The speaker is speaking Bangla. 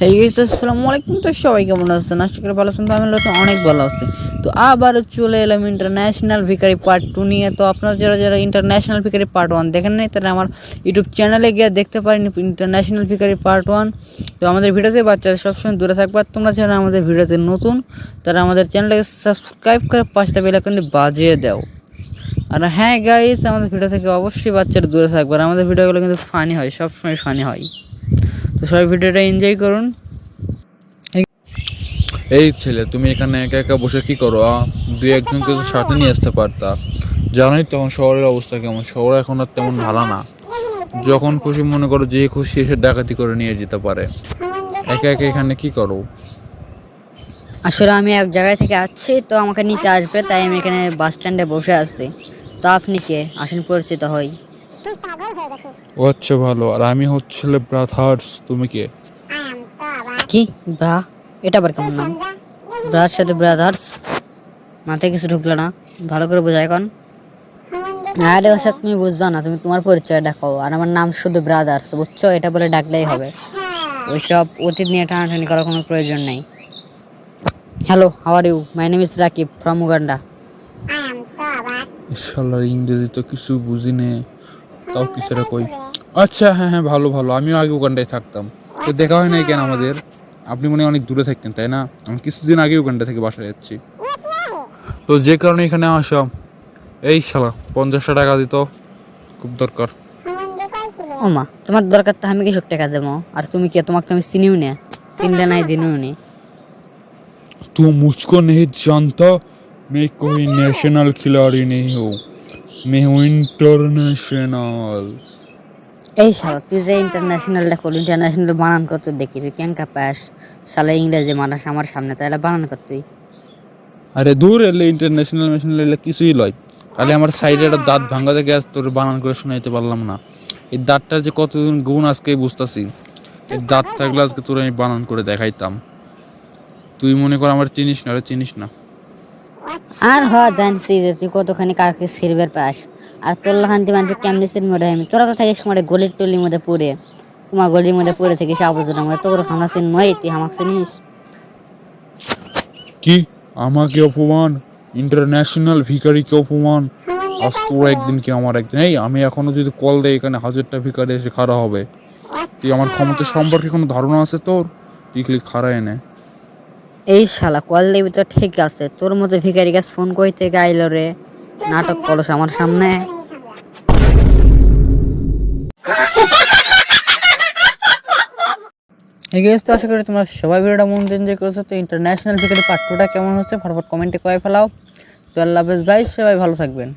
এই গাইস আসসালামু আলাইকুম। তো সবাই কেমন আছেন? আশা করি ভালো আছেন। তো আমি তো অনেক ভালো আছি। তো আবার চলে এলাম ইন্টারন্যাশনাল ভিখারি পার্ট 2 নিয়ে। তো আপনারা যারা যারা ইন্টারন্যাশনাল ভিখারি পার্ট 1 দেখেন নাই তারা আমার ইউটিউব চ্যানেলে গিয়ে দেখতে পারেন ইন্টারন্যাশনাল ভিখারি পার্ট 1। তো আমাদের ভিডিওতে বাচ্চারা সবসময় দূরে থাকবে। আর তোমরা যারা আমাদের ভিডিওতে নতুন তারা আমাদের চ্যানেলটাকে সাবস্ক্রাইব করে পাঁচটা বেল আইকনটি বাজিয়ে দাও। আর হ্যাঁ গাইস, আমাদের ভিডিও থেকে অবশ্যই বাচ্চারা দূরে থাকবে। আর আমাদের ভিডিওগুলো কিন্তু ফানি হয়, সবসময় ফানি হয়। তো সবাই ভিডিওটা এনজয় করুন। এই ছেলে, তুমি এখানে একা একা বসে কি করো? দুই একজনকে তো সাথে নিয়ে আসতে পারতা। জানোই তখন শহরের অবস্থা কেমন। শহর এখন আর তেমন ভালো না। যখন খুশি মনে করো, যে খুশি এসে ডাকাতি করে নিয়ে যেতে পারে। একা একা এখানে কি করো? আসলে আমি এক জায়গায় থেকে আসছি, তো আমাকে নিতে আসবে, তাই আমি এখানে বাস স্ট্যান্ডে বসে আছি। তো আপনি কে? আসেন পরিচিত হই। ও আচ্ছা, ভালো। আর আমি হচ্ছিল ব্রাথার্স। তুমি কে? কি ব্রা? এটা আবার কেমন নাম? ব্রার সাথে ব্রাদার্স? মাথায় কিছু ঢুকলো না, ভালো করে বোঝা এখন। আরে ওসব তুমি বুঝবা না, তুমি তোমার পরিচয় ডাকো। আর আমার নাম শুধু ব্রাদার্স, বুঝছো? এটা বলে ডাকলেই হবে। ওইসব অতীত নিয়ে টানাটানি করার কোনো প্রয়োজন নেই। Hello, how are you? My name is Rakib from Uganda. শালার ইংরেজি তো কিছু বুঝি নে, তাও কিছুটা কই। আচ্ছা, হ্যাঁ হ্যাঁ, ভালো ভালো। আমিও আগে ওখানটায় থাকতাম। তো দেখা হয় নাই কেন আমাদের? আপনি মনে হয় অনেক দূরে থাকতেন, তাই না? আমি কিছুদিন আগে ওখানটা থেকে বাসায় যাচ্ছি। তো যে কারণে এখানে আসা। এই শালা 50টা টাকা দিত, খুব দরকার। ও মা, তোমার দরকার তো আমি কিছু টাকা দেবো। আর তুমি কে? তোমাকে তো আমি চিনিও না, চিনলে নাই দিনও নি। तू मुझको नहीं जानता। मैं कोई नेशनल खिलाड़ी नहीं हूँ। मैं हूँ इंटरनेशनल। এই শালা, তুই যে ইন্টারন্যাশনালটা করলি, ইন্টারন্যাশনাল বানান কত দেখি তুই ক্যাঙ্কা পাস। শালা ইংরেজি মানাস আমার সামনে, তাহলে বানান কর তুই। আরে দূর, এলে ইন্টারন্যাশনাল ন্যাশনাল এলে কিছুই লয়। খালি আমার সাইডে একটা দাঁত ভাঙা থেকে আজ তোর বানান করে শোনাইতে পারলাম না। এই দাঁতটার যে কতদিন গুণ আজকে বুঝতেছি। এই দাঁত থাকলে আজকে তোর আমি বানান করে দেখাইতাম। তুই মনে কর আমার চিনিস না, আরে চিনিস না। আর জানছি যে তুই কতখানি কারকে সিলভার পাস। আর তোর লাহান্তি মানুষ কেমনি সিল মরে আমি, তোরা তো থাকিস মানে গলির টলির মধ্যে পড়ে। তোমার গলির মধ্যে পড়ে থাকিস আবর্জনার মধ্যে, তোর আমরা চিনমই, তুই আমাকে চিনিস? কি? আমাকে অপমান? ইন্টারন্যাশনাল ভিখারিকে অপমান? আজ তোর একদিন কি আমার একদিন। এই আমি এখনো যদি কল দেয়, এখানে 1000টা ভিখারি এসে খাড়া হবে। তুই আমার ক্ষমতা সম্পর্কে কোনো ধারণা আছে তোর? তুই খালি খাড়া এনে। এই শালা কল দিবি তো ঠিক আছে, তোর মতো ভিখারি গাছ ফোন কইতে গাইল রে, নাটক করস আমার সামনে। এগিয়েছে। তো আশা করি তোমরা সবাই ভিডিওটা মন দিয়ে এনজয় করেছো। তো ইন্টারন্যাশনাল ভিখারি পার্ট 2টা কেমন হচ্ছে ফটাফট কমেন্টে কয়ে ফেলাও। তো আল্লাহ হাফেজ ভাই, সবাই ভালো থাকবেন।